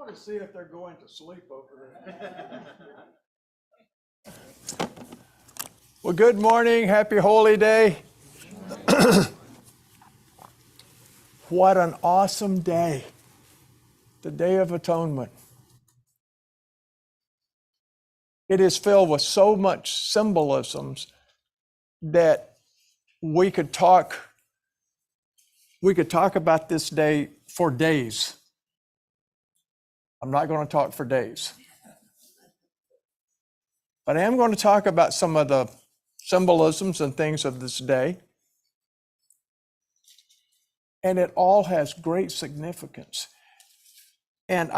want to see if they're going to sleep over there. Well, good morning. Happy Holy Day. What an awesome day. The Day of Atonement. It is filled with so much symbolisms that we could talk about this day for days. I'm not going to talk for days. But I am going to talk about some of the symbolisms and things of this day. And it all has great significance. And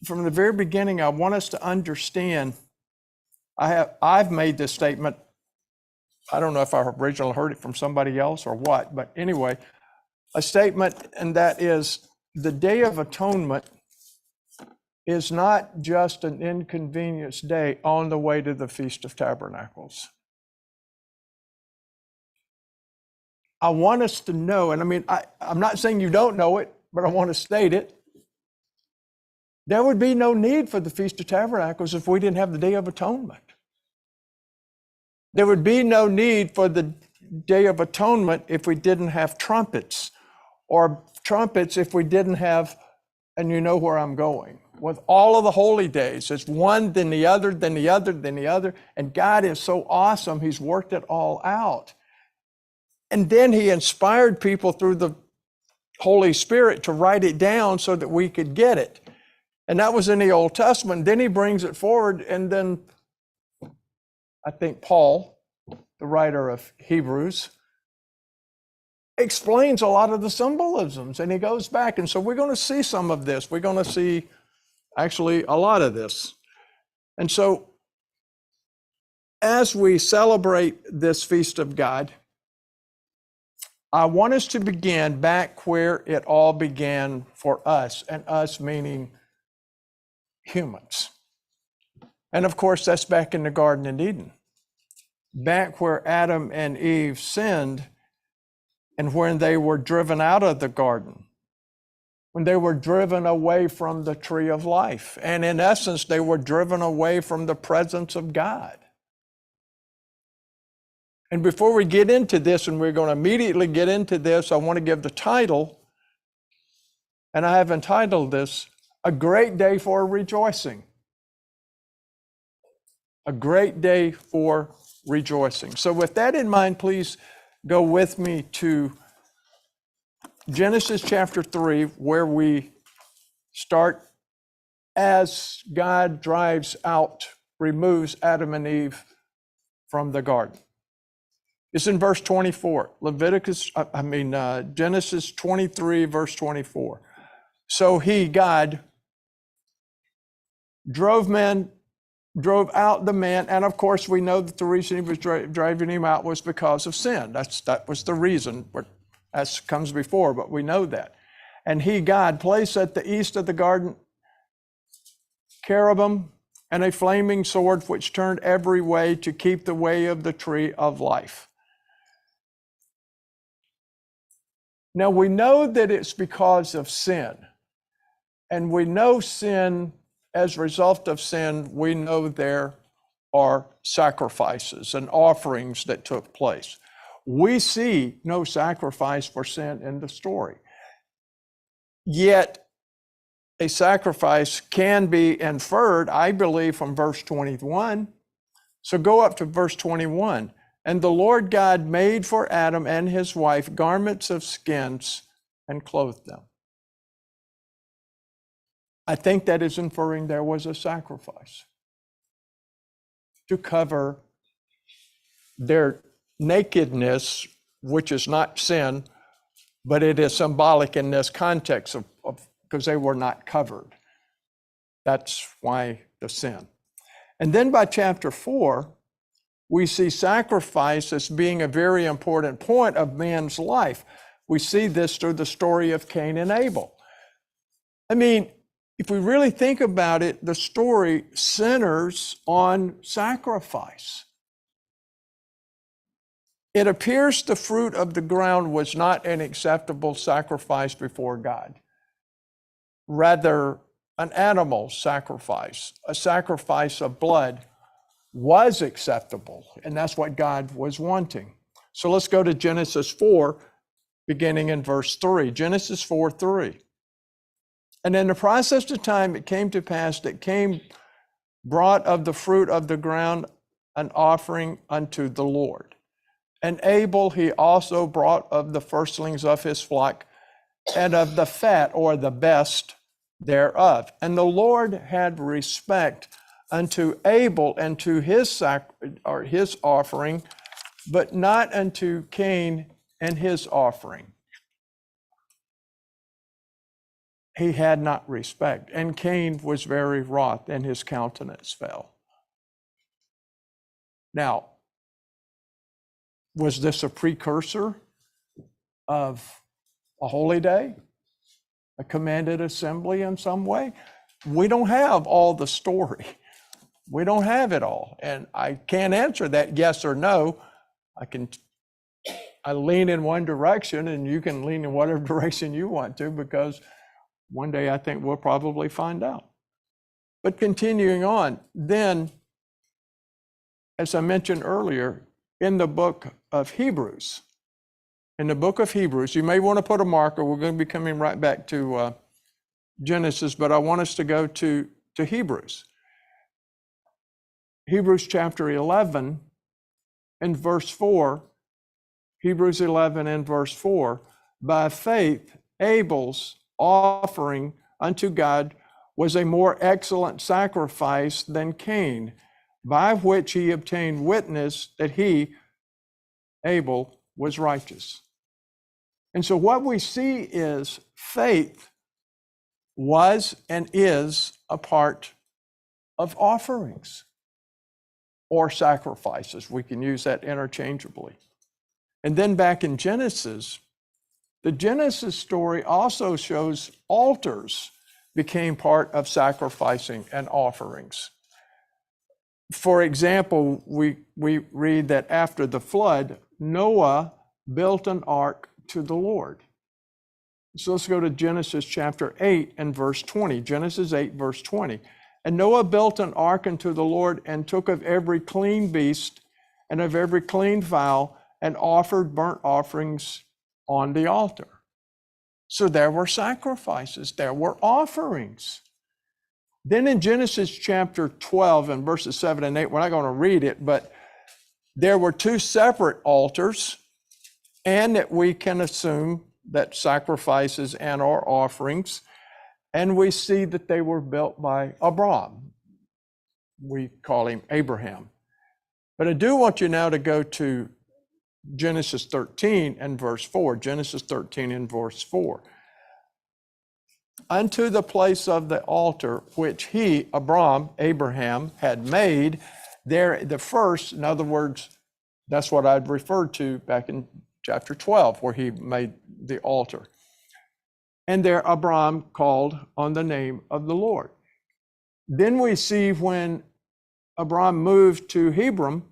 from the very beginning, I want us to understand, I've made this statement. I don't know if I originally heard it from somebody else or what, but anyway, a statement, and that is the Day of Atonement is not just an inconvenience day on the way to the Feast of Tabernacles. I want us to know, and I mean, I'm not saying you don't know it, but I want to state it. There would be no need for the Feast of Tabernacles if we didn't have the Day of Atonement. There would be no need for the Day of Atonement if we didn't have trumpets, or trumpets if we didn't have, and you know where I'm going, with all of the holy days. It's one, then the other, then the other, then the other. And God is so awesome, He's worked it all out. And then He inspired people through the Holy Spirit to write it down so that we could get it. And that was in the Old Testament. Then He brings it forward, and then I think Paul, the writer of Hebrews, explains a lot of the symbolisms, and he goes back. And so we're going to see some of this. We're going to see actually a lot of this. And so as we celebrate this feast of God, I want us to begin back where it all began for us, and us meaning humans. And of course, that's back in the Garden of Eden, back where Adam and Eve sinned, and when they were driven out of the garden, when they were driven away from the tree of life. And in essence, they were driven away from the presence of God. And before we get into this, and we're going to immediately get into this, I want to give the title, and I have entitled this, A Great Day for Rejoicing. A great day for rejoicing. So with that in mind, please go with me to Genesis chapter 3, where we start as God removes Adam and Eve from the garden. It's in verse 24, Genesis 23, verse 24. So God, drove out the man, and of course we know that the reason He was driving him out was because of sin. That was the reason. That comes before, but we know that. And God, placed at the east of the garden cherubim and a flaming sword which turned every way to keep the way of the tree of life. Now we know that it's because of sin. And we know sin, as a result of sin, we know there are sacrifices and offerings that took place. We see no sacrifice for sin in the story. Yet a sacrifice can be inferred, I believe, from verse 21. So go up to verse 21. And the Lord God made for Adam and his wife garments of skins and clothed them. I think that is inferring there was a sacrifice to cover their nakedness, which is not sin, but it is symbolic in this context of because they were not covered. That's why the sin. And then by chapter 4, we see sacrifice as being a very important point of man's life. We see this through the story of Cain and Abel. I mean, if we really think about it, the story centers on sacrifice. It appears the fruit of the ground was not an acceptable sacrifice before God. Rather, an animal sacrifice, a sacrifice of blood, was acceptable, and that's what God was wanting. So let's go to Genesis 4, beginning in verse 3. Genesis 4:3. And in the process of time, it came to pass that Cain brought of the fruit of the ground an offering unto the Lord. And Abel he also brought of the firstlings of his flock and of the fat, or the best thereof. And the Lord had respect unto Abel and to his his offering, but not unto Cain and his offering. He had not respect, and Cain was very wroth, and his countenance fell. Now, was this a precursor of a holy day, a commanded assembly in some way? We don't have all the story. We don't have it all. And I can't answer that yes or no. I lean in one direction, and you can lean in whatever direction you want to, because one day I think we'll probably find out. But continuing on, then, as I mentioned earlier, in the book of Hebrews, you may want to put a marker. We're going to be coming right back to Genesis, but I want us to go to Hebrews. Hebrews chapter 11 and verse 4, Hebrews 11 and verse 4, by faith Abel's offering unto God was a more excellent sacrifice than Cain, by which he obtained witness that he, Abel, was righteous. And so what we see is faith was and is a part of offerings or sacrifices. We can use that interchangeably. And then back in Genesis, the Genesis story also shows altars became part of sacrificing and offerings. For example, we read that after the flood, Noah built an ark to the Lord. So let's go to Genesis chapter 8 and verse 20. Genesis 8, verse 20. And Noah built an ark unto the Lord, and took of every clean beast and of every clean fowl, and offered burnt offerings on the altar. So there were sacrifices, there were offerings. Then in Genesis chapter 12 and verses 7 and 8, we're not going to read it, but there were two separate altars, and that we can assume that sacrifices and or offerings, and we see that they were built by Abram. We call him Abraham. But I do want you now to go to Genesis 13 and verse 4. Genesis 13 and verse 4. Unto the place of the altar which he, Abraham, had made, there the first, in other words, that's what I'd referred to back in chapter 12, where he made the altar. And there Abram called on the name of the Lord. Then we see when Abram moved to Hebron,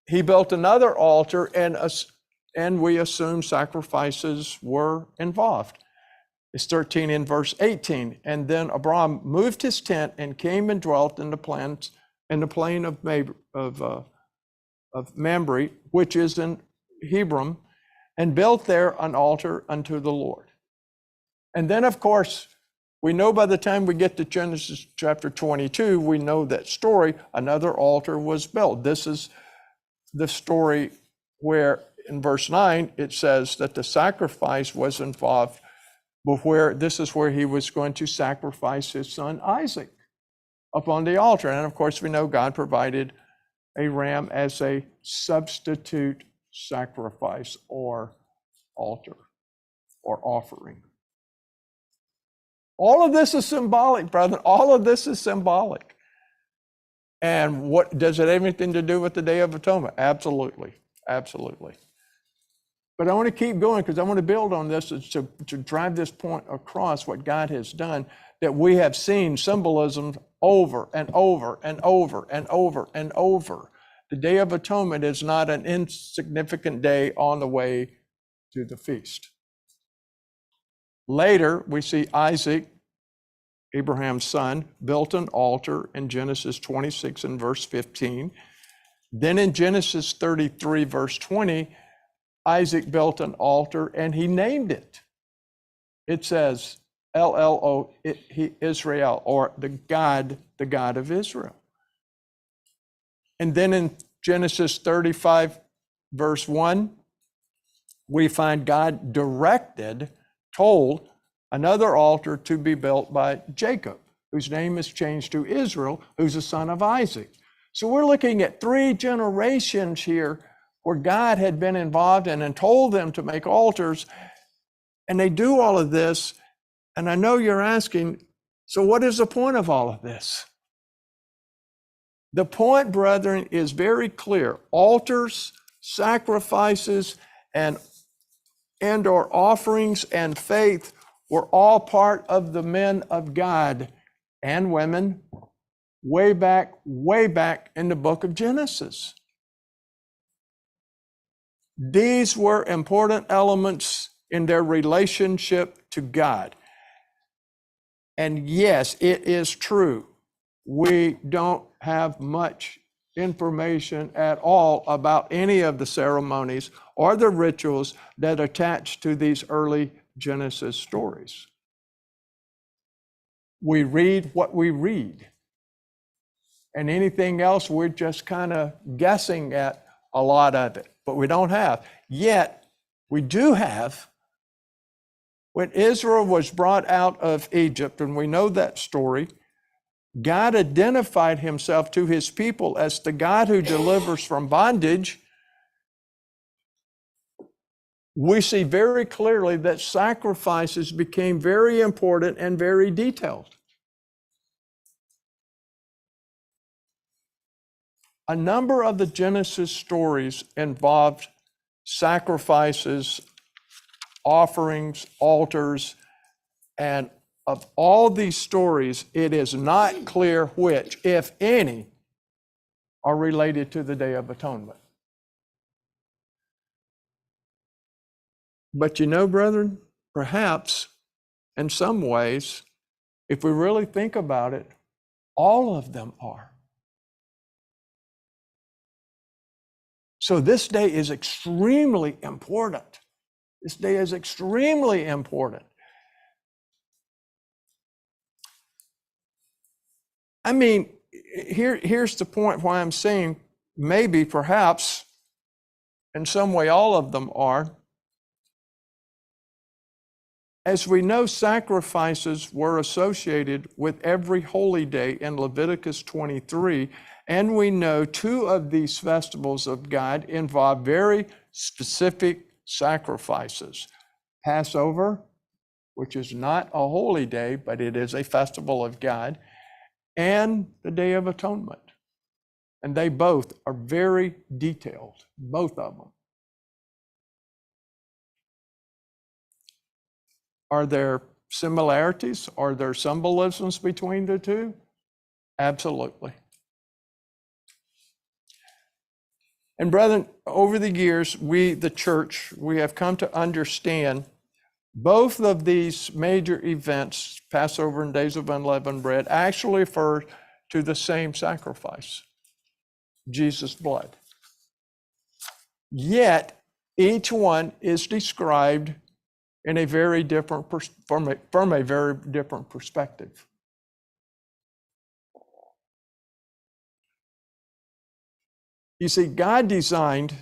he built another altar, and we assume sacrifices were involved. It's 13 in verse 18. And then Abram moved his tent and came and dwelt in the plain of Mamre, which is in Hebron, and built there an altar unto the Lord. And then, of course, we know by the time we get to Genesis chapter 22, we know that story, another altar was built. This is the story where in verse 9, it says that the sacrifice was involved, but this is where he was going to sacrifice his son Isaac upon the altar. And of course, we know God provided a ram as a substitute sacrifice or altar or offering. All of this is symbolic, brother. All of this is symbolic. And what does it have anything to do with the Day of Atonement? Absolutely. Absolutely. But I want to keep going because I want to build on this to drive this point across what God has done, that we have seen symbolism over and over and over and over and over. The Day of Atonement is not an insignificant day on the way to the feast. Later, we see Isaac Abraham's son, built an altar in Genesis 26 and verse 15. Then in Genesis 33, verse 20, Isaac built an altar and he named it. It says, LLO, Israel, or the God of Israel. And then in Genesis 35, verse 1, we find God told another altar to be built by Jacob, whose name is changed to Israel, who's a son of Isaac. So we're looking at 3 generations here where God had been involved in and told them to make altars, and they do all of this. And I know you're asking, so what is the point of all of this? The point, brethren, is very clear. Altars, sacrifices, and or offerings and faith were all part of the men of God and women way back in the book of Genesis. These were important elements in their relationship to God. And yes, it is true. We don't have much information at all about any of the ceremonies or the rituals that attach to these early Genesis stories. We read what we read. And anything else, we're just kind of guessing at a lot of it, but we don't have. Yet, we do have, when Israel was brought out of Egypt, and we know that story, God identified himself to his people as the God who delivers from bondage. We see very clearly that sacrifices became very important and very detailed. A number of the Genesis stories involved sacrifices, offerings, altars, and of all these stories, it is not clear which, if any, are related to the Day of Atonement. But you know, brethren, perhaps in some ways, if we really think about it, all of them are. So this day is extremely important. This day is extremely important. I mean, here's the point why I'm saying maybe, perhaps, in some way all of them are. As we know, sacrifices were associated with every holy day in Leviticus 23, and we know 2 of these festivals of God involve very specific sacrifices. Passover, which is not a holy day, but it is a festival of God, and the Day of Atonement. And they both are very detailed, both of them. Are there similarities? Are there symbolisms between the 2? Absolutely. And brethren, over the years, we, the church, we have come to understand both of these major events, Passover and Days of Unleavened Bread, actually refer to the same sacrifice, Jesus' blood. Yet, each one is described in a very different from a very different perspective. You see, God designed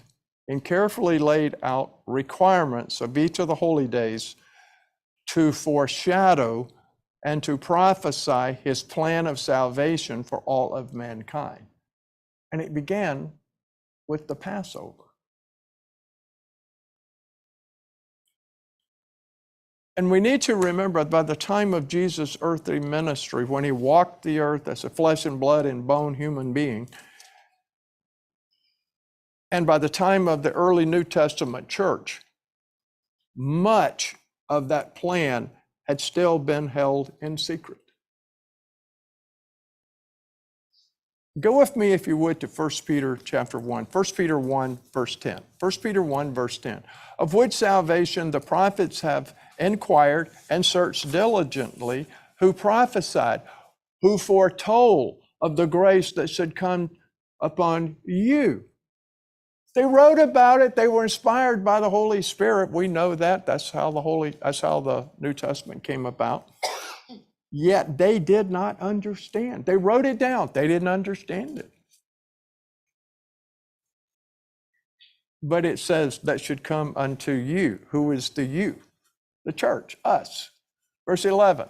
and carefully laid out requirements of each of the holy days to foreshadow and to prophesy his plan of salvation for all of mankind. And it began with the Passover. And we need to remember, by the time of Jesus' earthly ministry, when he walked the earth as a flesh and blood and bone human being, and by the time of the early New Testament church, much of that plan had still been held in secret. Go with me, if you would, to 1 Peter chapter 1. 1 Peter 1, verse 10. 1 Peter 1, verse 10. Of which salvation the prophets have inquired and searched diligently, who prophesied, who foretold of the grace that should come upon you. They wrote about it. They were inspired by the Holy Spirit. We know that. That's how the New Testament came about. Yet they did not understand. They wrote it down. They didn't understand it. But it says that should come unto you. Who is the you? The church, us. Verse 11.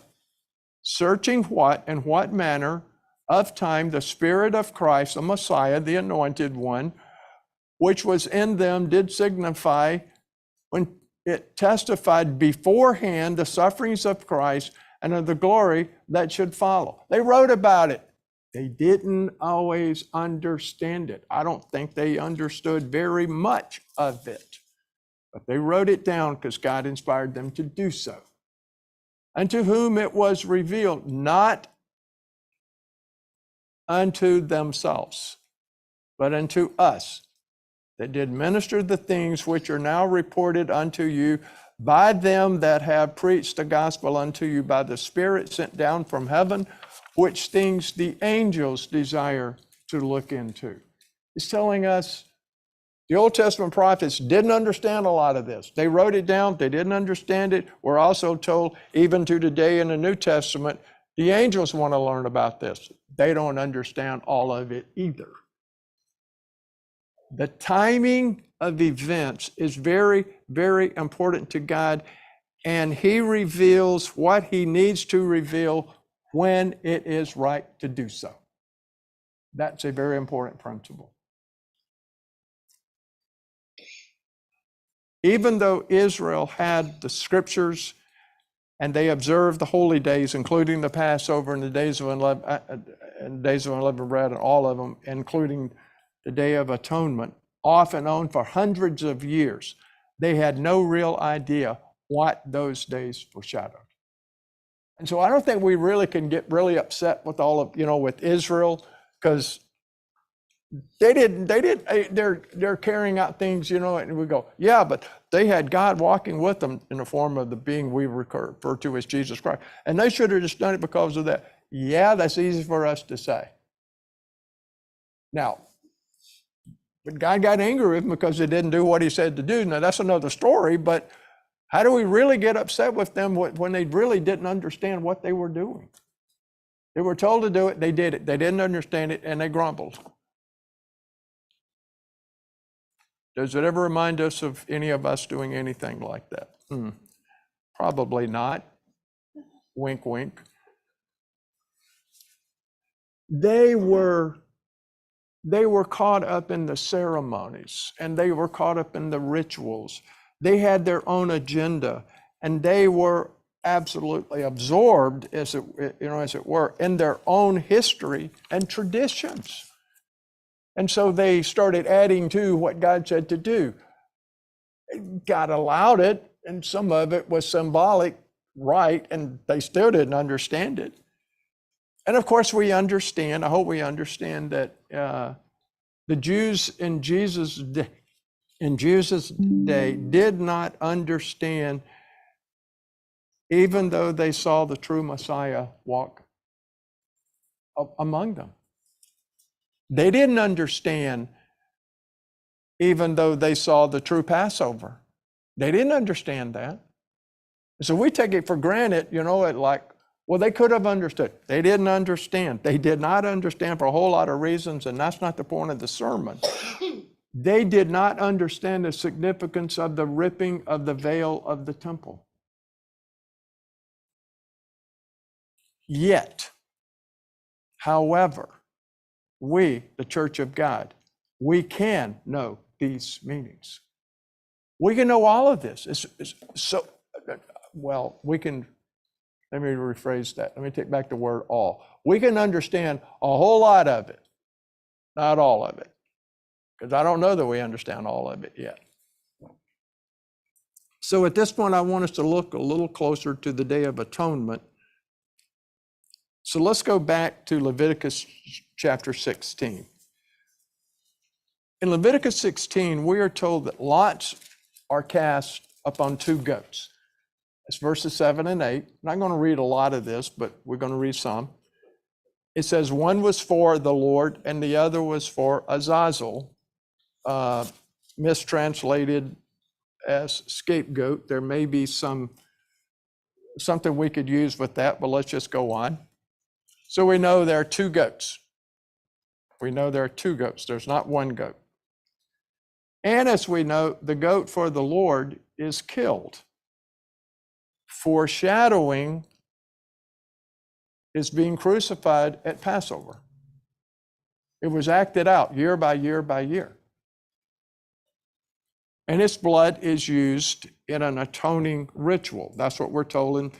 Searching what and what manner of time the Spirit of Christ, the Messiah, the Anointed One, which was in them, did signify when it testified beforehand the sufferings of Christ and of the glory that should follow. They wrote about it. They didn't always understand it. I don't think they understood very much of it, but they wrote it down because God inspired them to do so. And to whom it was revealed, not unto themselves, but unto us, that did minister the things which are now reported unto you by them that have preached the gospel unto you by the Spirit sent down from heaven, which things the angels desire to look into. It's telling us the Old Testament prophets didn't understand a lot of this. They wrote it down. They didn't understand it. We're also told, even to today in the New Testament, the angels want to learn about this. They don't understand all of it either. The timing of events is very, very important to God, and He reveals what He needs to reveal when it is right to do so. That's a very important principle. Even though Israel had the scriptures and they observed the holy days, including the Passover and the days of unleavened bread, and all of them, including the Day of Atonement, off and on for hundreds of years, they had no real idea what those days foreshadowed. And so I don't think we really can get really upset with all of, with Israel, because they're carrying out things, and we go, yeah, but they had God walking with them in the form of the being we refer to as Jesus Christ. And they should have just done it because of that. Yeah, that's easy for us to say. Now, but God got angry with them because they didn't do what He said to do. Now, that's another story, but how do we really get upset with them when they really didn't understand what they were doing? They were told to do it, they did it. They didn't understand it, and they grumbled. Does it ever remind us of any of us doing anything like that? Probably not. Wink, wink. They were caught up in the ceremonies, and they were caught up in the rituals. They had their own agenda, and they were absolutely absorbed, as it were, in their own history and traditions. And so they started adding to what God said to do. God allowed it, and some of it was symbolic, right, and they still didn't understand it. And of course, I hope we understand that the Jews in Jesus' day did not understand, even though they saw the true Messiah walk among them. They didn't understand, even though they saw the true Passover. They didn't understand that. So we take it for granted, they could have understood. They didn't understand. They did not understand for a whole lot of reasons, and that's not the point of the sermon. They did not understand the significance of the ripping of the veil of the temple. Yet, however, we, the Church of God, we can know these meanings. We can know all of this. Let me rephrase that. Let me take back the word all. We can understand a whole lot of it, not all of it, because I don't know that we understand all of it yet. So at this point, I want us to look a little closer to the Day of Atonement. So let's go back to Leviticus chapter 16. In Leviticus 16, we are told that lots are cast upon two goats. It's verses 7 and 8. I'm not going to read a lot of this, but we're going to read some. It says, one was for the Lord and the other was for Azazel, mistranslated as scapegoat. There may be something we could use with that, but let's just go on. So we know there are two goats. We know there are two goats. There's not one goat. And as we know, the goat for the Lord is killed, foreshadowing is being crucified at Passover. It was acted out year by year by year. And its blood is used in an atoning ritual. That's what we're told in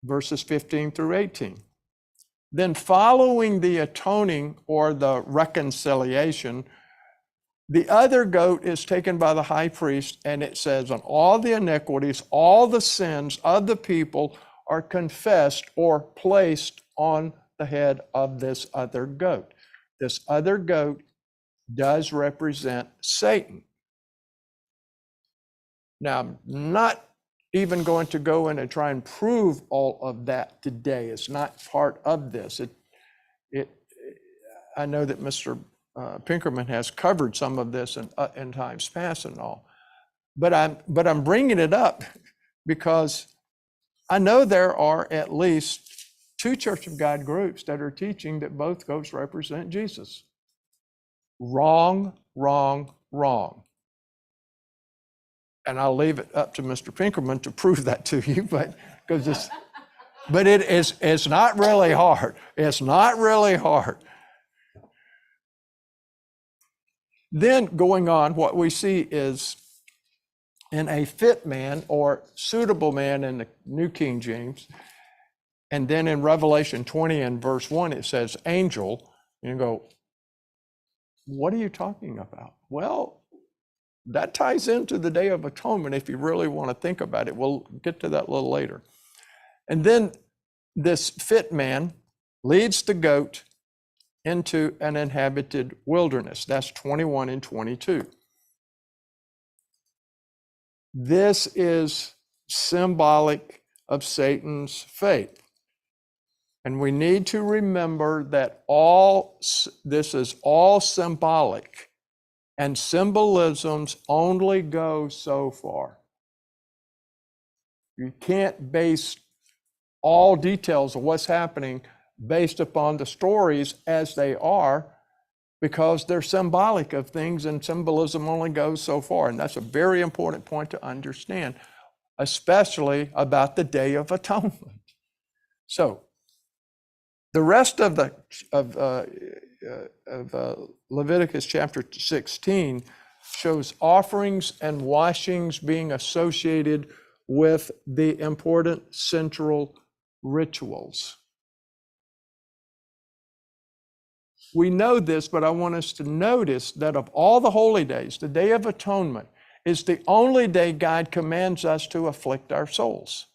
verses 15 through 18. Then following the atoning or the reconciliation, the other goat is taken by the high priest, and it says, on all the iniquities, all the sins of the people are confessed or placed on the head of this other goat. This other goat does represent Satan. Now, I'm not even going to go in and try and prove all of that today. It's not part of this. I know that Mr. Pinkerman has covered some of this in times past and all, but I'm bringing it up because I know there are at least two Church of God groups that are teaching that both goats represent Jesus. Wrong, wrong, wrong. And I'll leave it up to Mr. Pinkerman to prove that to you, but it's not really hard. It's not really hard. Then going on, what we see is in a fit man or suitable man in the New King James, and then in Revelation 20 and verse 1, it says angel. And you go, what are you talking about? Well, that ties into the Day of Atonement if you really want to think about it. We'll get to that a little later. And then this fit man leads the goat into an inhabited wilderness. That's 21 and 22. This is symbolic of Satan's fate. And we need to remember that this is all symbolic, and symbolisms only go so far. You can't base all details of what's happening based upon the stories as they are, because they're symbolic of things, and symbolism only goes so far. And that's a very important point to understand, especially about the Day of Atonement. So the rest of Leviticus chapter 16 shows offerings and washings being associated with the important central rituals. We know this, but I want us to notice that of all the holy days, the Day of Atonement is the only day God commands us to afflict our souls.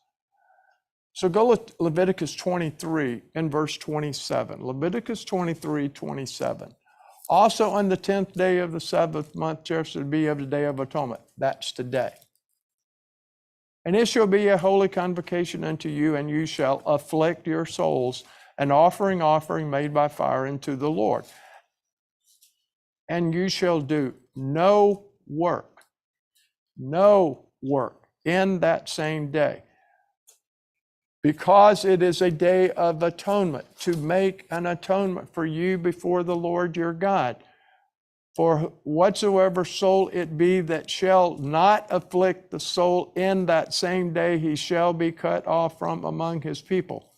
So go to Leviticus 23 and verse 27. Leviticus 23, 27. Also on the 10th day of the 7th month shall be of the Day of Atonement. That's today. And it shall be a holy convocation unto you, and you shall afflict your souls, an offering made by fire unto the Lord. And you shall do no work in that same day, because it is a day of atonement, to make an atonement for you before the Lord your God. For whatsoever soul it be that shall not afflict the soul in that same day, he shall be cut off from among his people.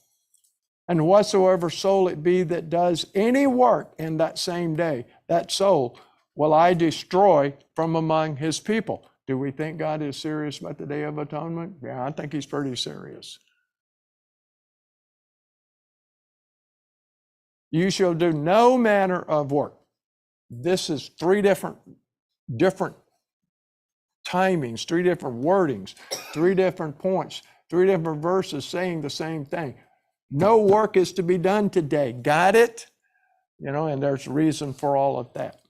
And whatsoever soul it be that does any work in that same day, that soul will I destroy from among his people. Do we think God is serious about the Day of Atonement? Yeah, I think he's pretty serious. You shall do no manner of work. This is three different timings, three different wordings, three different points, three different verses saying the same thing. No work is to be done today. Got it? And there's reason for all of that.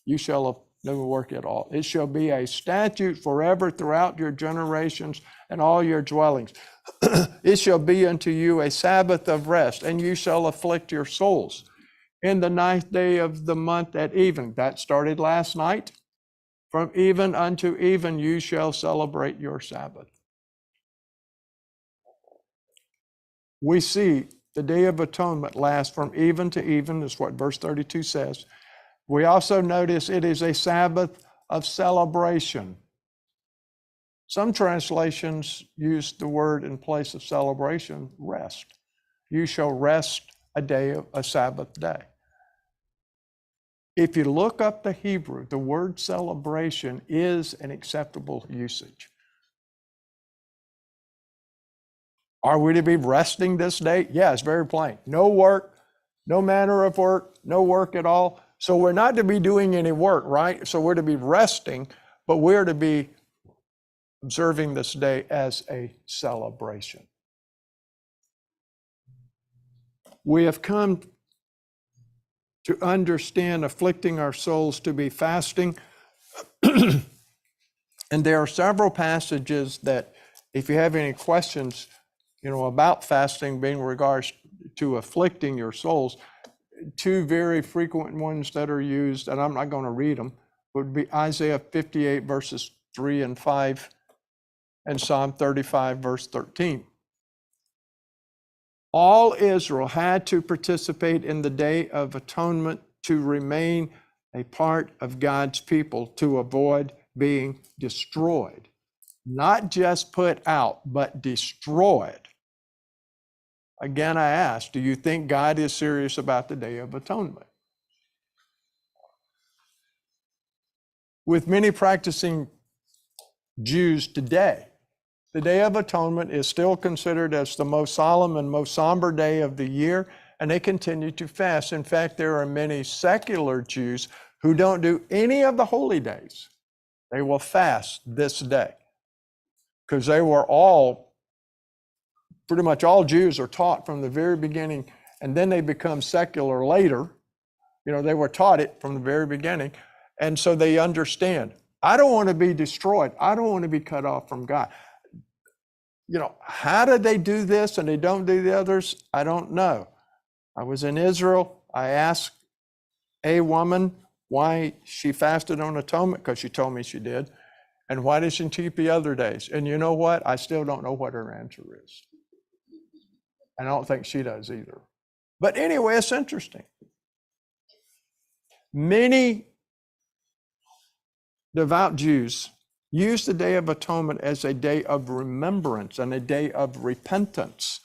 You shall no work at all. It shall be a statute forever throughout your generations and all your dwellings. It shall be unto you a Sabbath of rest, and you shall afflict your souls. In the 9th day of the month at even, that started last night, from even unto even you shall celebrate your Sabbath. We see the Day of Atonement lasts from even to even, is what verse 32 says. We also notice it is a Sabbath of celebration. Some translations use the word in place of celebration, rest. You shall rest a Sabbath day. If you look up the Hebrew, the word celebration is an acceptable usage. Are we to be resting this day? Yeah, it's very plain. No work, no manner of work, no work at all. So we're not to be doing any work, right? So we're to be resting, but we're to be observing this day as a celebration. We have come to understand afflicting our souls to be fasting. And there are several passages that, if you have any questions, about fasting being in regards to afflicting your souls, two very frequent ones that are used, and I'm not going to read them, would be Isaiah 58 verses 3 and 5 and Psalm 35 verse 13. All Israel had to participate in the Day of Atonement to remain a part of God's people, to avoid being destroyed. Not just put out, but destroyed. Again, I ask, do you think God is serious about the Day of Atonement? With many practicing Jews today, the Day of Atonement is still considered as the most solemn and most somber day of the year, and they continue to fast. In fact, there are many secular Jews who don't do any of the holy days. They will fast this day because they were pretty much all Jews are taught from the very beginning, and then they become secular later. They were taught it from the very beginning, and so they understand. I don't want to be destroyed. I don't want to be cut off from God. How did they do this and they don't do the others? I don't know. I was in Israel. I asked a woman why she fasted on atonement, because she told me she did. And why did she keep the other days? And you know what? I still don't know what her answer is. I don't think she does either. But anyway, it's interesting. Many devout Jews use the Day of Atonement as a day of remembrance and a day of repentance.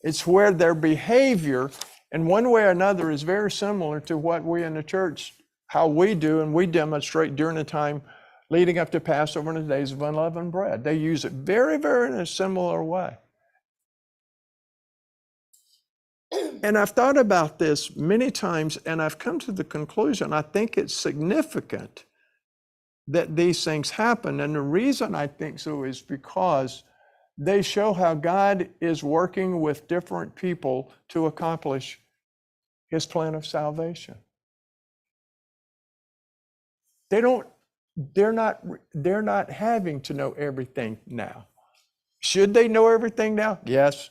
It's where their behavior, in one way or another, is very similar to what we in the church, how we do and we demonstrate during the time leading up to Passover and the days of unleavened bread. They use it very, very in a similar way. And I've thought about this many times, and I've come to the conclusion, I think it's significant that these things happen. And the reason I think so is because they show how God is working with different people to accomplish his plan of salvation. They're not having to know everything now. Should they know everything now? Yes.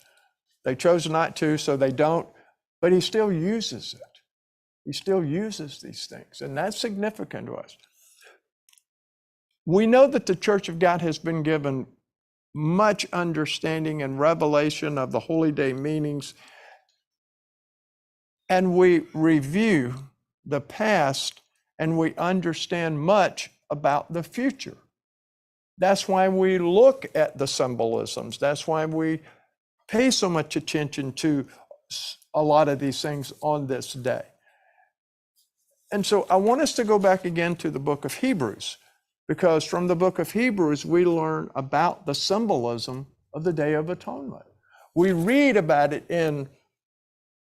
They chose not to, so they don't. But he still uses it. He still uses these things, and that's significant to us. We know that the Church of God has been given much understanding and revelation of the holy day meanings, and we review the past and we understand much about the future. That's why we look at the symbolisms. That's why we pay so much attention to a lot of these things on this day. And so I want us to go back again to the book of Hebrews, because from the book of Hebrews, we learn about the symbolism of the Day of Atonement. We read about it in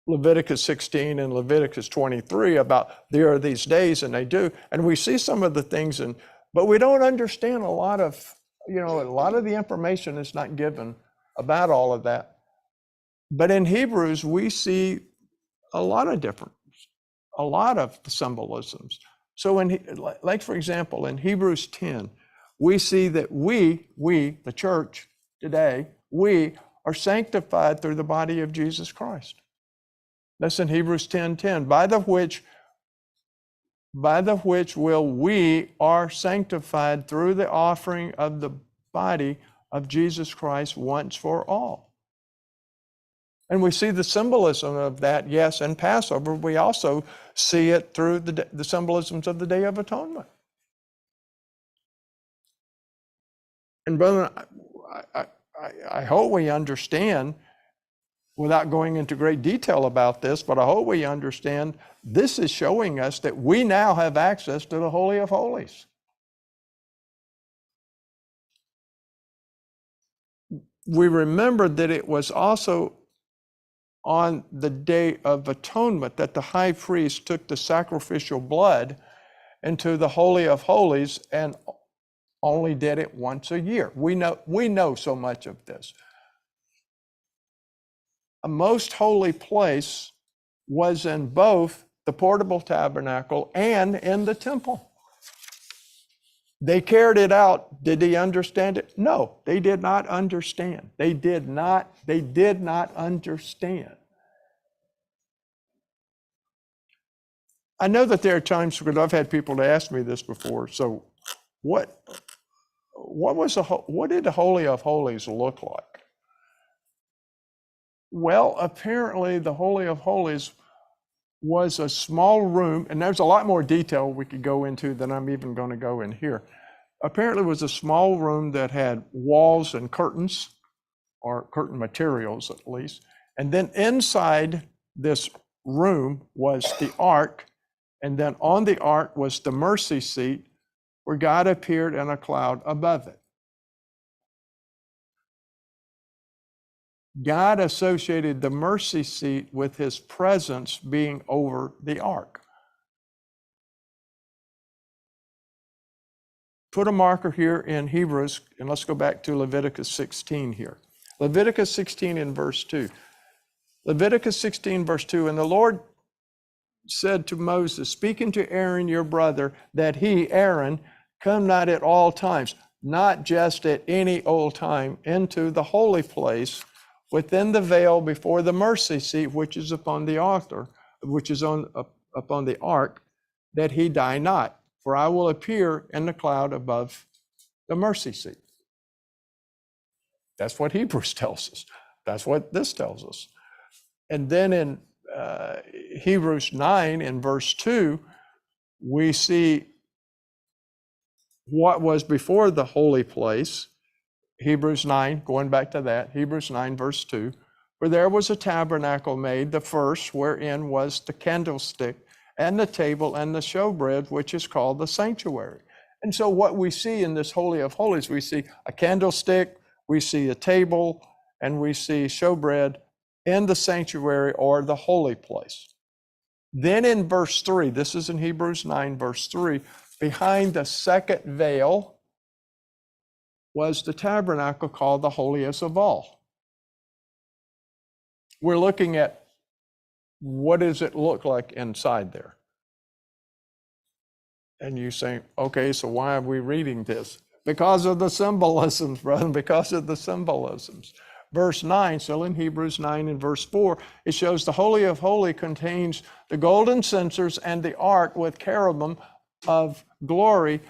Leviticus 16 and Leviticus 23 about there are these days, and they do, and we see some of the things, but we don't understand a lot of the information is not given about all of that. But in Hebrews, we see a lot of symbolisms. So like for example, in Hebrews 10, we see that we, the church today, we are sanctified through the body of Jesus Christ. That's in Hebrews 10:10, by the which will we are sanctified through the offering of the body of Jesus Christ once for all. And we see the symbolism of that, yes, in Passover. We also see it through the symbolisms of the Day of Atonement. And brother, I hope we understand, without going into great detail about this, but I hope we understand this is showing us that we now have access to the Holy of Holies. We remember that it was also on the Day of Atonement that the high priest took the sacrificial blood into the Holy of Holies and only did it once a year. We know so much of this. A most holy place was in both the portable tabernacle and in the temple. They carried it out. Did they understand it? No, they did not understand. They did not understand. I know that there are times, because I've had people ask me this before, so what did the Holy of Holies look like? Well, apparently the Holy of Holies was a small room, and there's a lot more detail we could go into than I'm even going to go in here. Apparently it was a small room that had walls and curtains, or curtain materials at least. And then inside this room was the ark, and then on the ark was the mercy seat where God appeared in a cloud above it. God associated the mercy seat with his presence being over the ark. Put a marker here in Hebrews, and let's go back to Leviticus 16 here. Leviticus 16 in verse 2. Leviticus 16 verse 2, and the Lord said to Moses, speaking to Aaron your brother, that he, Aaron, come not at all times, not just at any old time, into the holy place within the veil before the mercy seat, which is upon the altar, which is upon the ark, that he die not. For I will appear in the cloud above the mercy seat. That's what Hebrews tells us. That's what this tells us. And then in Hebrews 9 in verse 2, we see what was before the holy place. Hebrews 9, going back to that, Hebrews 9 verse 2, where there was a tabernacle made, the first, wherein was the candlestick and the table and the showbread, which is called the sanctuary. And so what we see in this Holy of Holies, we see a candlestick, we see a table, and we see showbread in the sanctuary or the holy place. Then in verse 3, this is in Hebrews 9 verse 3, behind the second veil was the tabernacle called the holiest of all. We're looking at what does it look like inside there? And you say, okay, so why are we reading this? Because of the symbolisms, brother, because of the symbolisms. Verse 9, so in Hebrews 9 and verse 4, it shows the Holy of Holies contains the golden censers and the ark with cherubim of glory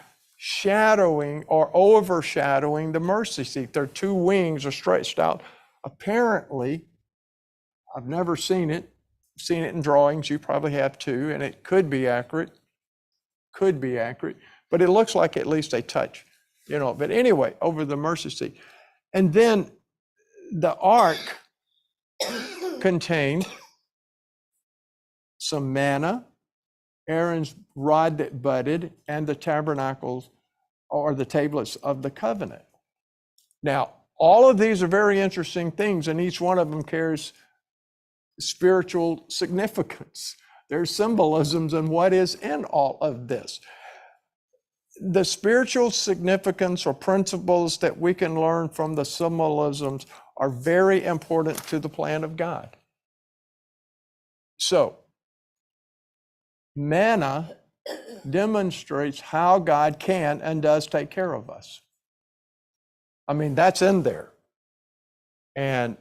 shadowing or overshadowing the mercy seat. Their two wings are stretched out. Apparently, I've never seen it in drawings. You probably have too, and it could be accurate, but it looks like at least a touch, but anyway, over the mercy seat. And then the ark contained some manna, Aaron's rod that budded, and the tabernacles or the tablets of the covenant. Now, all of these are very interesting things, and each one of them carries spiritual significance. There's symbolisms in what is in all of this. The spiritual significance or principles that we can learn from the symbolisms are very important to the plan of God. So, manna demonstrates how God can and does take care of us. I mean, that's in there. And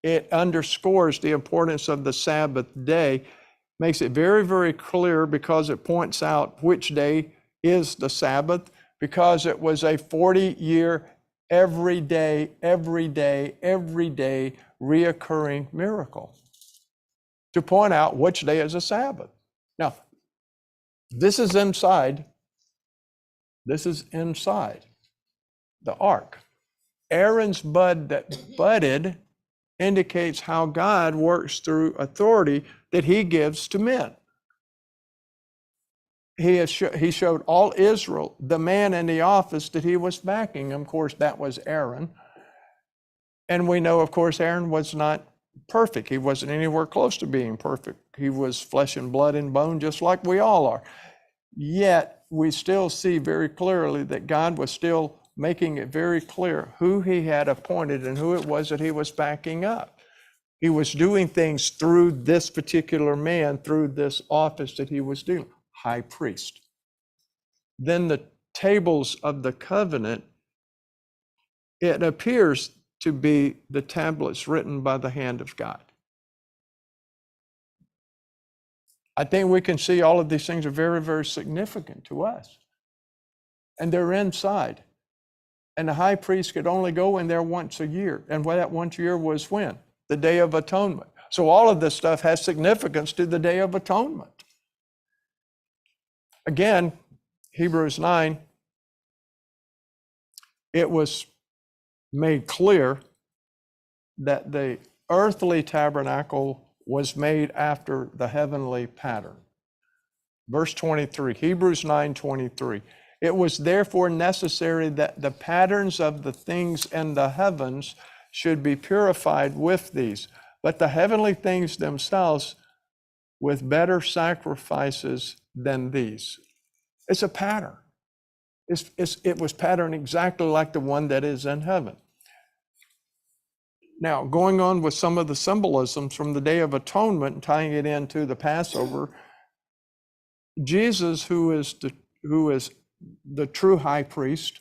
it underscores the importance of the Sabbath day, makes it very, very clear because it points out which day is the Sabbath, because it was a 40-year, every day, reoccurring miracle to point out which day is a Sabbath. Now, this is inside the ark. Aaron's bud that budded indicates how God works through authority that he gives to men. He showed all Israel the man in the office that he was backing. Of course, that was Aaron. And we know, of course, Aaron was not perfect. He wasn't anywhere close to being perfect. He was flesh and blood and bone, just like we all are. Yet, we still see very clearly that God was still making it very clear who he had appointed and who it was that he was backing up. He was doing things through this particular man, through this office that he was doing, high priest. Then the tables of the covenant, it appears to be the tablets written by the hand of God. I think we can see all of these things are very, very significant to us. And they're inside. And the high priest could only go in there once a year. And that once a year was when? The Day of Atonement. So all of this stuff has significance to the Day of Atonement. Again, Hebrews 9, it was made clear that the earthly tabernacle was made after the heavenly pattern. Verse 23, Hebrews 9:23. It was therefore necessary that the patterns of the things in the heavens should be purified with these, but the heavenly things themselves with better sacrifices than these. It's a pattern. It was patterned exactly like the one that is in heaven. Now, going on with some of the symbolisms from the Day of Atonement, tying it into the Passover, Jesus, who is the true high priest,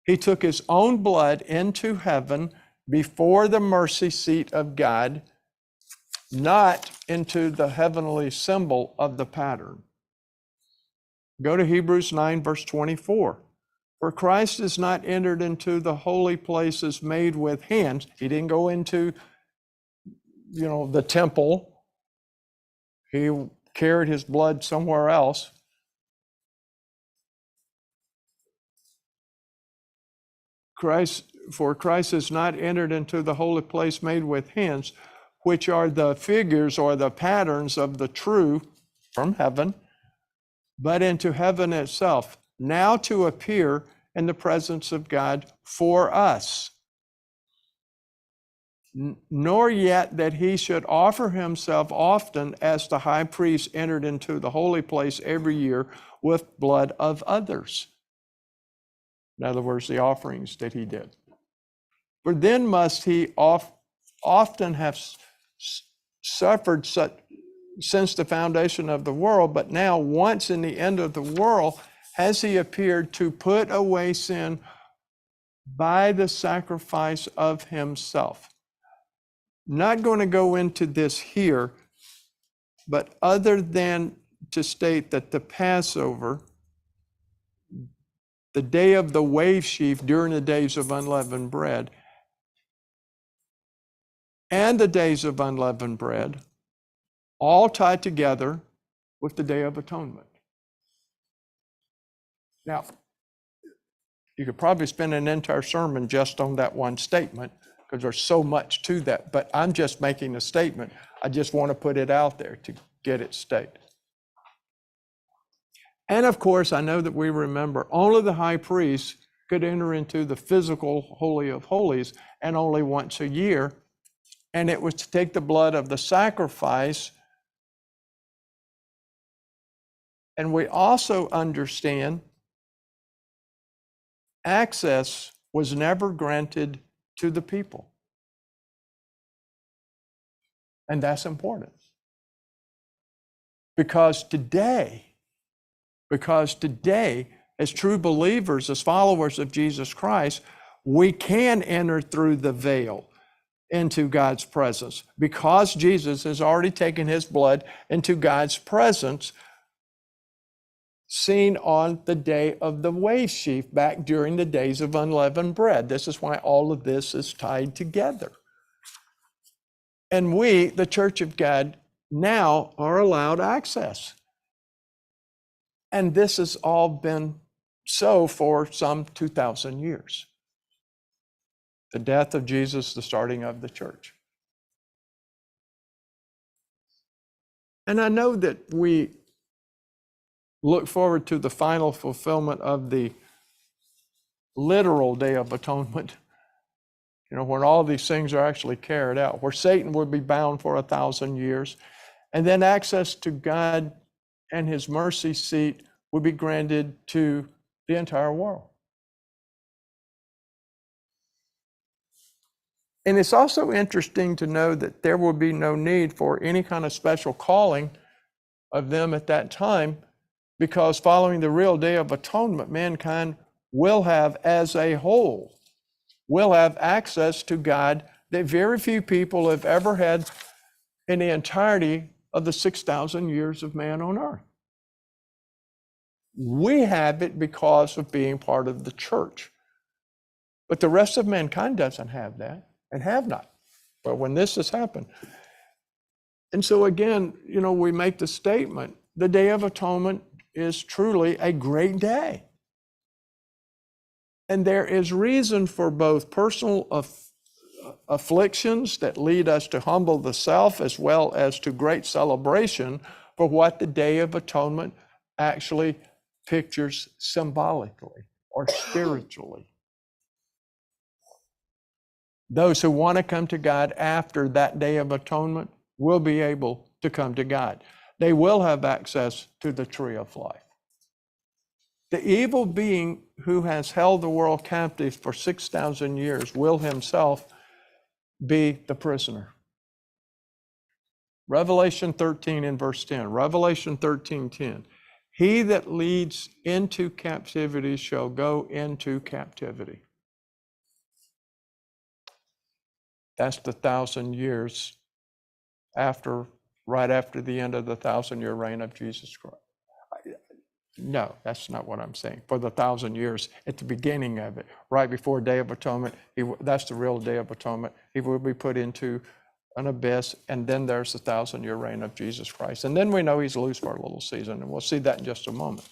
he took his own blood into heaven before the mercy seat of God, not into the heavenly symbol of the pattern. Go to Hebrews 9, verse 24. For Christ is not entered into the holy places made with hands. He didn't go into, the temple. He carried his blood somewhere else. For Christ is not entered into the holy place made with hands, which are the figures or the patterns of the true from heaven, but into heaven itself, now to appear in the presence of God for us. Nor yet that he should offer himself often as the high priest entered into the holy place every year with blood of others. In other words, the offerings that he did. For then must he often have suffered such since the foundation of the world, but now once in the end of the world has he appeared to put away sin by the sacrifice of himself. Not going to go into this here, but other than to state that the Passover, the day of the wave sheaf during the days of unleavened bread, and the days of unleavened bread, all tied together with the Day of Atonement. Now, you could probably spend an entire sermon just on that one statement because there's so much to that, but I'm just making a statement. I just want to put it out there to get it stated. And of course, I know that we remember only the high priest could enter into the physical Holy of Holies and only once a year, and it was to take the blood of the sacrifice. And we also understand access was never granted to the people. And that's important. Because today, Because today, as true believers, as followers of Jesus Christ, we can enter through the veil into God's presence. Because Jesus has already taken his blood into God's presence, seen on the day of the wave sheaf back during the days of unleavened bread. This is why all of this is tied together. And we, the Church of God, now are allowed access. And this has all been so for some 2,000 years. The death of Jesus, the starting of the church. And I know that we look forward to the final fulfillment of the literal Day of Atonement, when all these things are actually carried out, where Satan will be bound for 1,000 years, and then access to God and his mercy seat will be granted to the entire world. And it's also interesting to know that there will be no need for any kind of special calling of them at that time, because following the real Day of Atonement, mankind will have, as a whole, will have access to God that very few people have ever had in the entirety of the 6,000 years of man on earth. We have it because of being part of the church. But the rest of mankind doesn't have that, and have not. But when this has happened. And so again, we make the statement, the Day of Atonement is truly a great day. And there is reason for both personal afflictions that lead us to humble the self, as well as to great celebration for what the Day of Atonement actually pictures symbolically or spiritually. Those who want to come to God after that Day of Atonement will be able to come to God. They will have access to the tree of life. The evil being who has held the world captive for 6,000 years will himself be the prisoner. Revelation 13 and verse 10. Revelation 13:10. He that leads into captivity shall go into captivity. That's the 1,000 years right after the end of the 1,000-year reign of Jesus Christ. No, that's not what I'm saying. For the 1,000 years at the beginning of it, right before Day of Atonement, that's the real Day of Atonement. He will be put into an abyss, and then there's the 1,000-year reign of Jesus Christ. And then we know he's loose for a little season, and we'll see that in just a moment.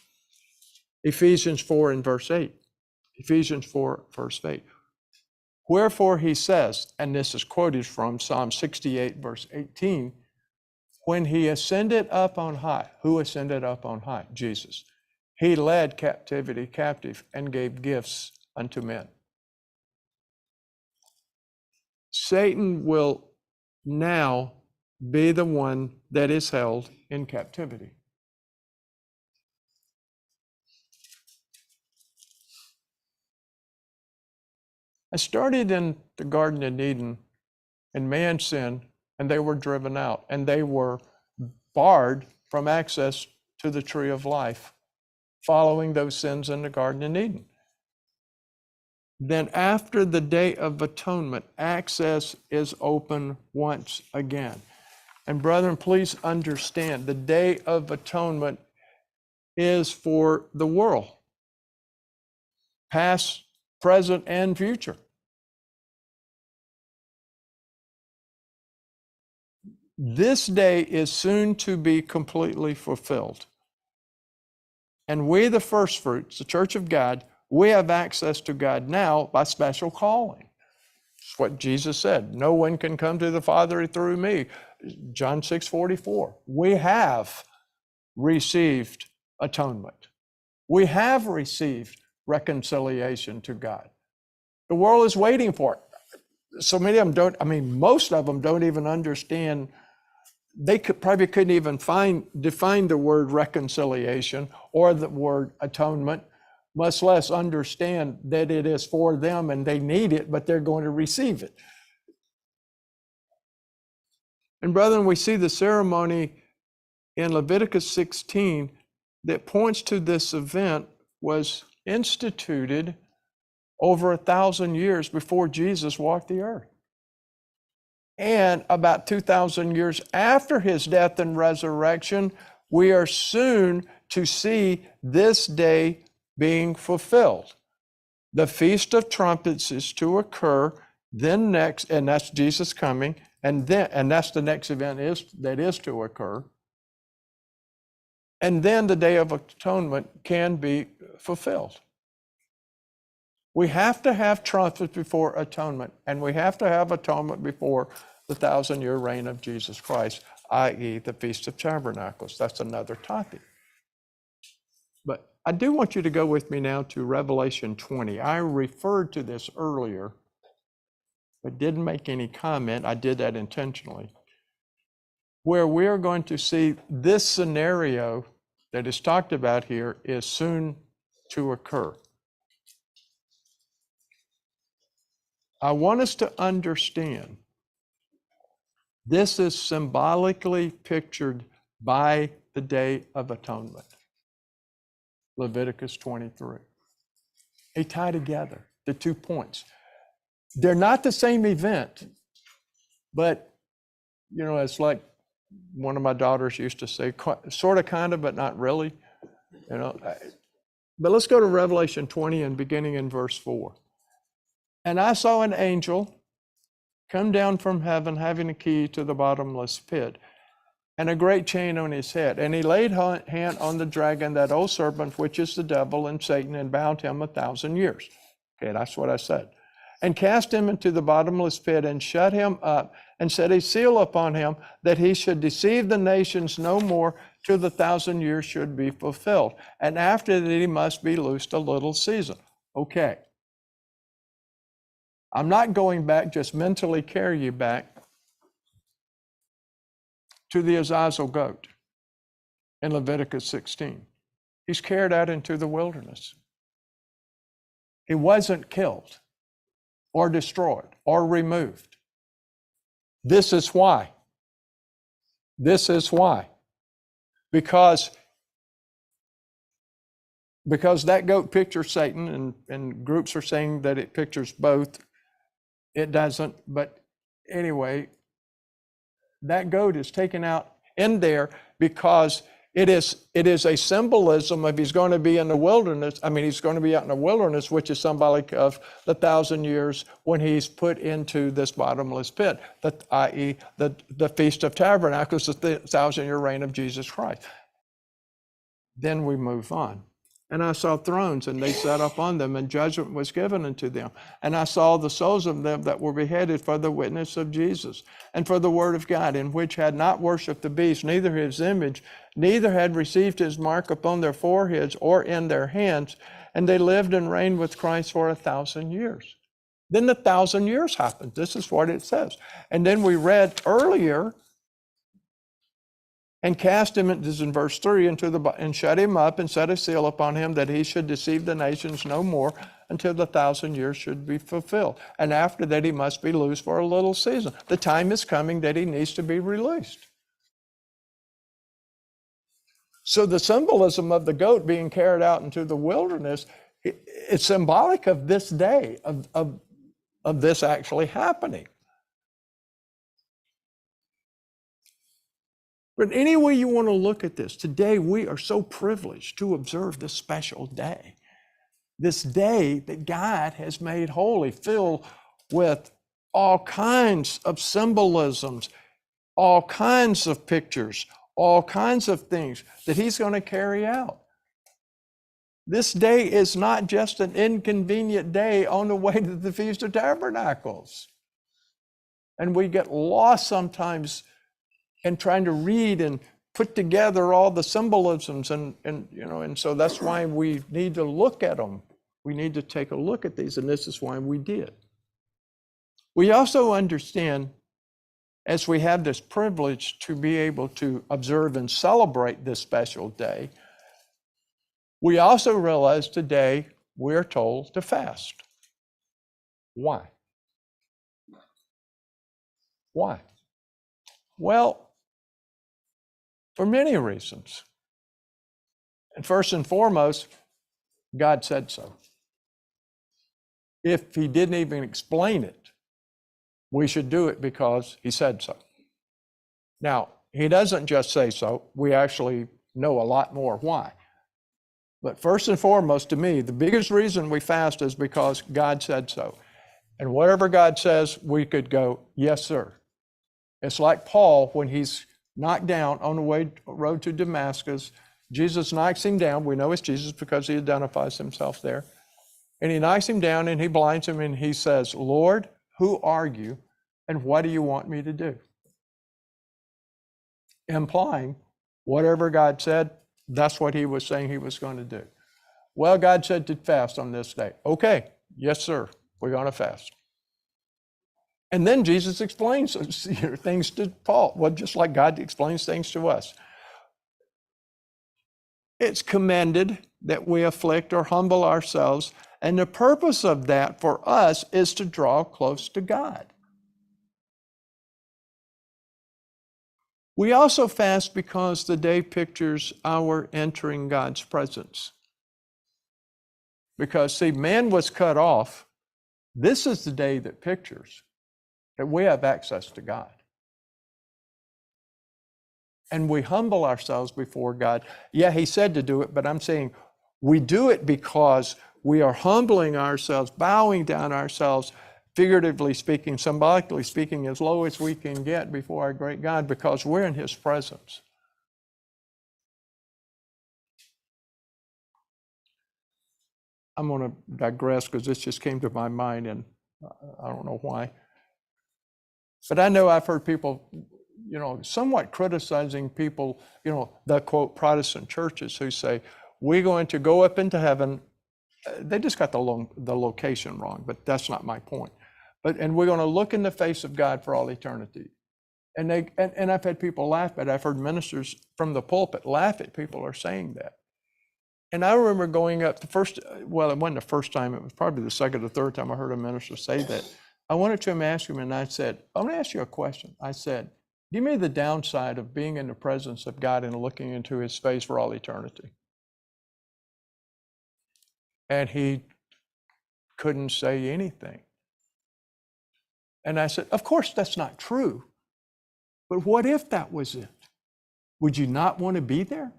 Ephesians 4 and verse 8. Ephesians 4, verse 8. Wherefore he says, and this is quoted from Psalm 68, verse 18, when he ascended up on high. Who ascended up on high? Jesus. He led captivity captive and gave gifts unto men. Satan will now be the one that is held in captivity. I started in the Garden of Eden, and man sinned, and they were driven out, and they were barred from access to the tree of life, following those sins in the Garden of Eden. Then after the Day of Atonement, access is open once again. And brethren, please understand, the Day of Atonement is for the world, past, present, and future. This day is soon to be completely fulfilled. And we, the first fruits, the Church of God, we have access to God now by special calling. It's what Jesus said. No one can come to the Father through me. John 6:44. We have received atonement. We have received reconciliation to God. The world is waiting for it. So many of them most of them don't even understand. They probably couldn't even define the word reconciliation or the word atonement, much less understand that it is for them and they need it, but they're going to receive it. And brethren, we see the ceremony in Leviticus 16 that points to this event was instituted over 1,000 years before Jesus walked the earth. And about 2,000 years after his death and resurrection, we are soon to see this day being fulfilled. The Feast of Trumpets is to occur, then next, and that's Jesus coming, and that's the next event that is to occur. And then the Day of Atonement can be fulfilled. We have to have trumpets before atonement, and we have to have atonement before the 1,000-year reign of Jesus Christ, i.e. the Feast of Tabernacles. That's another topic. But I do want you to go with me now to Revelation 20. I referred to this earlier, but didn't make any comment. I did that intentionally. Where we're going to see this scenario that is talked about here is soon to occur. I want us to understand this is symbolically pictured by the Day of Atonement. Leviticus 23. They tie together the 2 points. They're not the same event, but it's like one of my daughters used to say, sort of, kind of, but not really. But let's go to Revelation 20 and beginning in verse 4. And I saw an angel come down from heaven, having a key to the bottomless pit, and a great chain on his head. And he laid hand on the dragon, that old serpent, which is the devil and Satan, and bound him 1,000 years. Okay, that's what I said. And cast him into the bottomless pit, and shut him up, and set a seal upon him, that he should deceive the nations no more, till the 1,000 years should be fulfilled. And after that he must be loosed a little season. Okay. I'm not going back, just mentally carry you back to the Azazel goat in Leviticus 16. He's carried out into the wilderness. He wasn't killed or destroyed or removed. This is why. This is why. Because that goat pictures Satan, and groups are saying that it pictures both. It doesn't, but anyway, that goat is taken out in there because it is a symbolism of he's going to be in the wilderness. He's going to be out in the wilderness, which is symbolic of the 1,000 years when he's put into this bottomless pit, i.e. the Feast of Tabernacles, the 1,000-year reign of Jesus Christ. Then we move on. And I saw thrones, and they sat upon them, and judgment was given unto them. And I saw the souls of them that were beheaded for the witness of Jesus, and for the word of God, in which had not worshipped the beast, neither his image, neither had received his mark upon their foreheads or in their hands. And they lived and reigned with Christ for 1,000 years. Then the 1,000 years happened. This is what it says. And then we read earlier, and cast him, this is in verse 3, and shut him up, and set a seal upon him, that he should deceive the nations no more, until the 1,000 years should be fulfilled. And after that he must be loosed for a little season. The time is coming that he needs to be released. So the symbolism of the goat being carried out into the wilderness, it's symbolic of this day, of this actually happening. But any way you want to look at this, today we are so privileged to observe this special day. This day that God has made holy, filled with all kinds of symbolisms, all kinds of pictures, all kinds of things that he's going to carry out. This day is not just an inconvenient day on the way to the Feast of Tabernacles. And we get lost sometimes and trying to read and put together all the symbolisms, and so that's why we need to look at them. We need to take a look at these, and this is why we did. We also understand, as we have this privilege to be able to observe and celebrate this special day, we also realize today we're told to fast. Why? Why? Well, for many reasons. And first and foremost, God said so. If he didn't even explain it, we should do it because he said so. Now, he doesn't just say so. We actually know a lot more why. But first and foremost, to me, the biggest reason we fast is because God said so. And whatever God says, we could go, yes, sir. It's like Paul when he's knocked down on the road to Damascus. Jesus knocks him down. We know it's Jesus because he identifies himself there. And he knocks him down and he blinds him and he says, Lord, who are you and what do you want me to do? Implying whatever God said, that's what he was saying he was going to do. Well, God said to fast on this day. Okay, yes, sir, we're going to fast. And then Jesus explains things to Paul, well, just like God explains things to us. It's commended that we afflict or humble ourselves, and the purpose of that for us is to draw close to God. We also fast because the day pictures our entering God's presence. Because, see, man was cut off. This is the day that pictures that we have access to God. And we humble ourselves before God. Yeah, he said to do it, but I'm saying we do it because we are humbling ourselves, bowing down ourselves, figuratively speaking, symbolically speaking, as low as we can get before our great God, because we're in his presence. I'm going to digress because this just came to my mind, and I don't know why. But I know I've heard people, somewhat criticizing people, the quote Protestant churches who say, we're going to go up into heaven. They just got the location wrong, but that's not my point. And we're going to look in the face of God for all eternity. And I've had people laugh at it. I've heard ministers from the pulpit laugh at people who are saying that. And I remember going up it wasn't the first time, it was probably the second or third time I heard a minister say that. I went to him and asked him, and I said, I want to ask you a question. I said, give me the downside of being in the presence of God and looking into his face for all eternity. And he couldn't say anything. And I said, of course that's not true. But what if that was it? Would you not want to be there?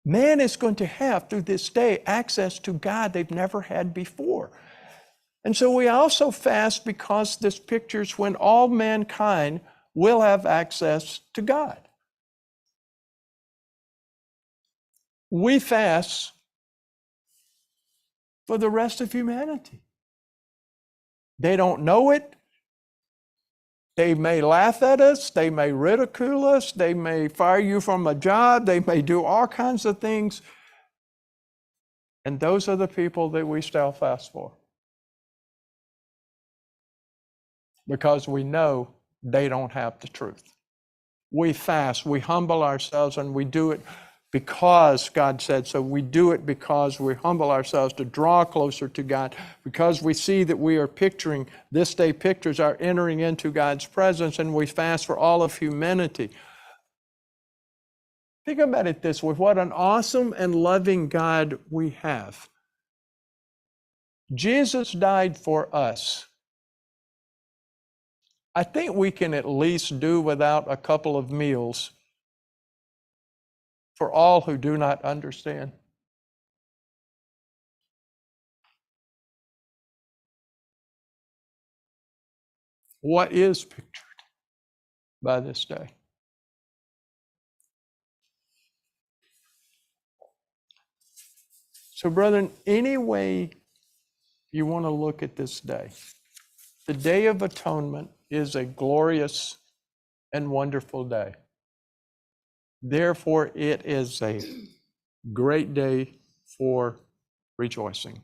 Man is going to have, through this day, access to God they've never had before. And so we also fast because this pictures when all mankind will have access to God. We fast for the rest of humanity. They don't know it. They may laugh at us. They may ridicule us. They may fire you from a job. They may do all kinds of things. And those are the people that we still fast for. Because we know they don't have the truth. We fast, we humble ourselves, and we do it because God said so. We do it because we humble ourselves to draw closer to God, because we see that we are picturing, this day pictures our entering into God's presence, and we fast for all of humanity. Think about it this way, what an awesome and loving God we have. Jesus died for us. I think we can at least do without a couple of meals for all who do not understand. What is pictured by this day? So, brethren, any way you want to look at this day, the Day of Atonement is a glorious and wonderful day. Therefore, it is a great day for rejoicing.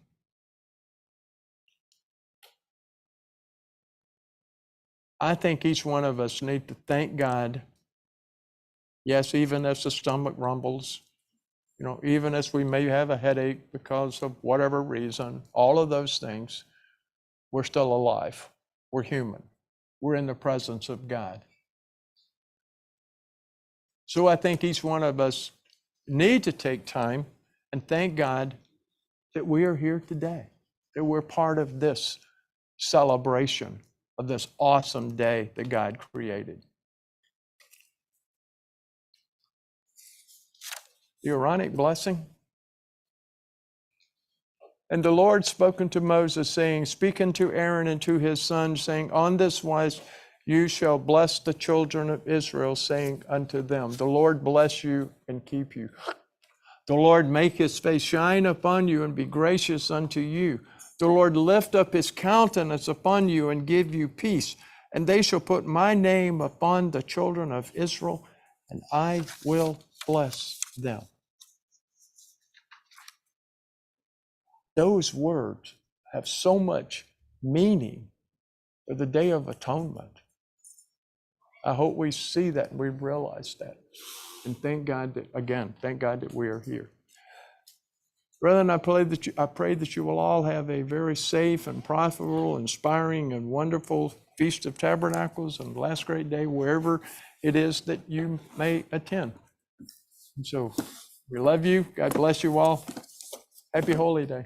I think each one of us need to thank God. Yes, even as the stomach rumbles, even as we may have a headache because of whatever reason, all of those things, we're still alive. We're human. We're in the presence of God. So I think each one of us need to take time and thank God that we are here today, that we're part of this celebration of this awesome day that God created. The Aaronic blessing. And the Lord spoke unto Moses, saying, Speak unto Aaron and to his sons, saying, On this wise you shall bless the children of Israel, saying unto them, The Lord bless you and keep you. The Lord make his face shine upon you and be gracious unto you. The Lord lift up his countenance upon you and give you peace. And they shall put my name upon the children of Israel, and I will bless them. Those words have so much meaning for the Day of Atonement. I hope we see that and we realize that. And thank God that we are here. Brethren, I pray that you will all have a very safe and profitable, inspiring, and wonderful Feast of Tabernacles and last great day, wherever it is that you may attend. And so we love you. God bless you all. Happy Holy Day.